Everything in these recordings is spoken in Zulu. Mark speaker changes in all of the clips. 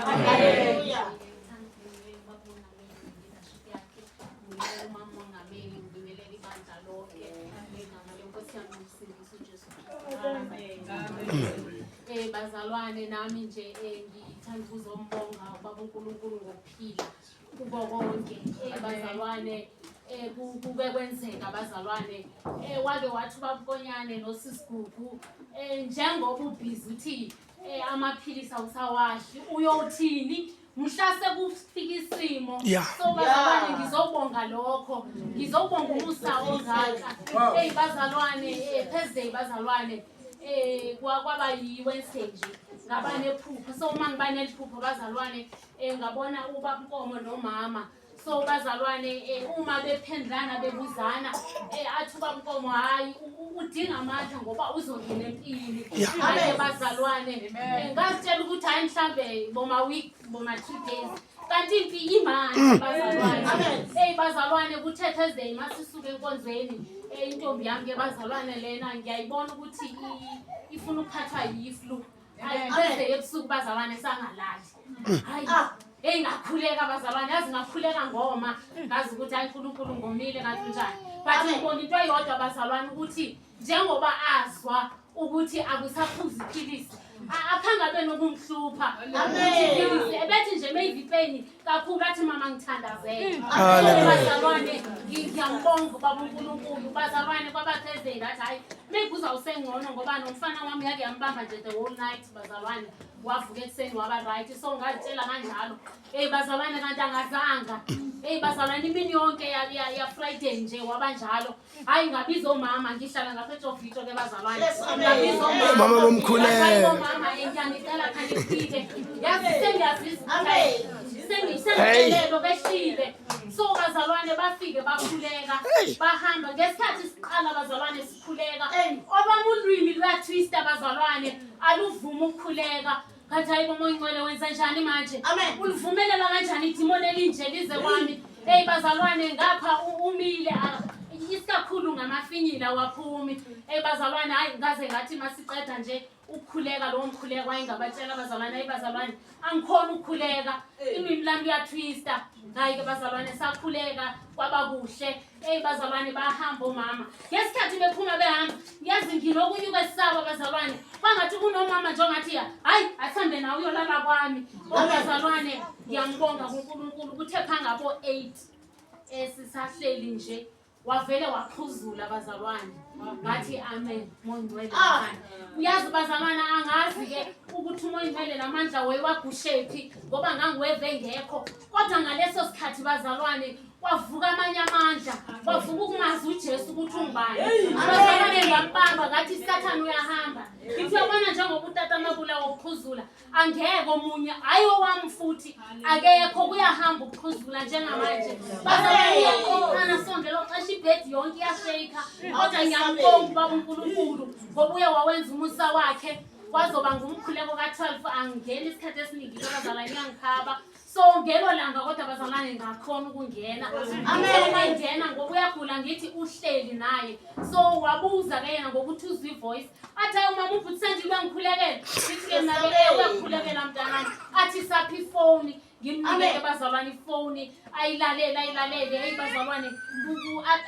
Speaker 1: Haleluya.
Speaker 2: Bazalwane nami nje ngithanda ukuzombonga ubaba uNkulunkulu ngokuphila kubo konke. Bazalwane kuke kwenzeka bazalwane wake wathi ubabukonyane noSisigugu njengoba ubhizi uthi amaphilisi awusawashi uyothini mhla sekufika isimo. So bazalwane ngizobonga lokho, ngizobonga umusa ongaka. Bazalwane Thursday bazalwane kwaba yiWednesday nje ngaba nephupho. So uma ngiba nephupho bazalwane ngabona ubaba Nkomo nomama. So bazalwane uma bephendlana bebuzana athi ubaba Nkomo hayi udinga amandla ngoba uzongena empini. Hayi bazalwane ngazitshela ukuthi hayi mhlambe boma week boma 2 days kanti impi imanje bazalwane. Bazalwane kuthe Thursday masisuke enkonzweni intombi yami ke bazalwane lena ngiyayibona ukuthi ifuna ukuphathwa yiflu. Thursday ebusuku bazalwane sangalali. Hayi ngakhuleka bazalwane yazi ngakhuleka ngoma ngazi ukuthi hayi uNkulunkulu ngomile ngathi njani. But ngibona into eyodwa bazalwane ukuthi njengoba azwa ukuthi akusaphuzi iphilisi akhangabe nokumhlupha. Ebethi nje mayivipeni kakhulu athi mama ngithandazele. Bazalwane ngiyambonga ubaba uNkulunkulu bazalwane kwabaThursday ngathi hayi maybe uzawusengcono ngoba nomfana wami yake yambamba nje the whole night bazalwane wavuka ekseni waba right. So ngazitshela kanjalo bazalwane kanti angazanga. Bazalwane imini yonke ya Friday nje waba njalo. Hayi ngabiza omama ngihlala ngaphethovito ke bazalwane. Ngabiza
Speaker 3: mama bomkhuleko.
Speaker 2: Mama ngiyangicela khani ifike. Yazi sengiyazisa. Sengiselelo behlile. So bazalwane bafike bakhuleka bahamba ngesikhathi siqala bazalwane sikhuleka. Obama ulwimi lwaTwister bazalwane aluvuma ukukhuleka. Kanti hayi bomoyingcwele wenza njani manje? Ulivumelela kanjani idimoni elinje lize kwami? Bazalwane ngapha umile isikakhulu ngamafinyila waphumi. Bazalwane hayi ngaze ngathi masiqeda nje ukukhuleka lo mkhuleko wayengabatshela bazalwane bazalwane angikhona ukukhuleka ilwimi lami liyatwista. Hayi ke bazalwane sakhuleka kwaba kuhle. Bazalwane bahamba omama ngesikhathi bephuma behamba yazi ngilokunye kwesaba bazalwane bangathi kunomama nje ongathi hayi athambe nawe uyolala kwami. Bazalwane ngiyambonga uNkulunkulu kuthe phangabo 8 sisahleli nje wavele waqhuzula bazalwane ngathi amen moyingcwele ngani. Uyazi bazalwane angazi ke ukuthi umoyingcwele namandla wayewagushepi ngoba ngangiweve ngekho kodwa ngaleso sikhathi bazalwane wavuka amanye amandla wavuka ukumazi uJesu ukuthi ungubani. Bazalwane ngambamba ngathi Satan uyahamba. Ngithi uyabona njengoba utata mabula wokukhuzula angeke omunye hayi owami futhi akekho kuyahamba ukukhuzula njengamanje. Bazalwane uyakhona sondela xesha ibhedi yonke iyasheka kodwa ngiyambonga ubaba uNkulunkulu ngoba uye wawenza umusa wakhe kwazoba ngumkhuleko ka12 angena isikhathi esiningi bazalwane ngiyangikhaba. So ngelo langa kodwa bazalwane ngakhona ukungena. Ngena ngoba uyagula ngithi uhleli naye. So wabuza ke yena ngokuthi uzwe ivoice athi umama uButsandile ngikhulekela ngithi ke nabe uyakhulekela mntanami athi saphi ifoni ngimnike bazalwane ifoni ayilalele bazalwane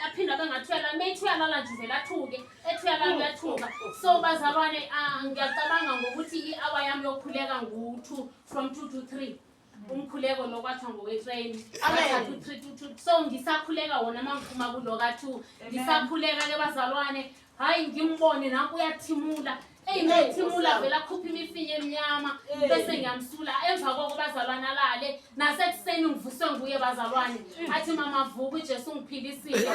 Speaker 2: aphinda bengathwela methi uyalala nje vela athuke ethi uyalala uyathuka. So bazalwane ngiyacabanga ngokuthi i-hour yami yokukhuleka ngu2 from 2 to 3 umkhuleko lo kwathi ngowetrain. So ngisakhuleka wona mangiphuma kulo ka2 ngisakhuleka ke bazalwane hayi ngimbone nanku uyathimula. Ngithimula vela khupha imifinye eminyama bese ngiyamsula emva koko bazalwane alale nasekuseni ngivuswe nguye bazalwane athi mama vuka uJesu ungiphilisile.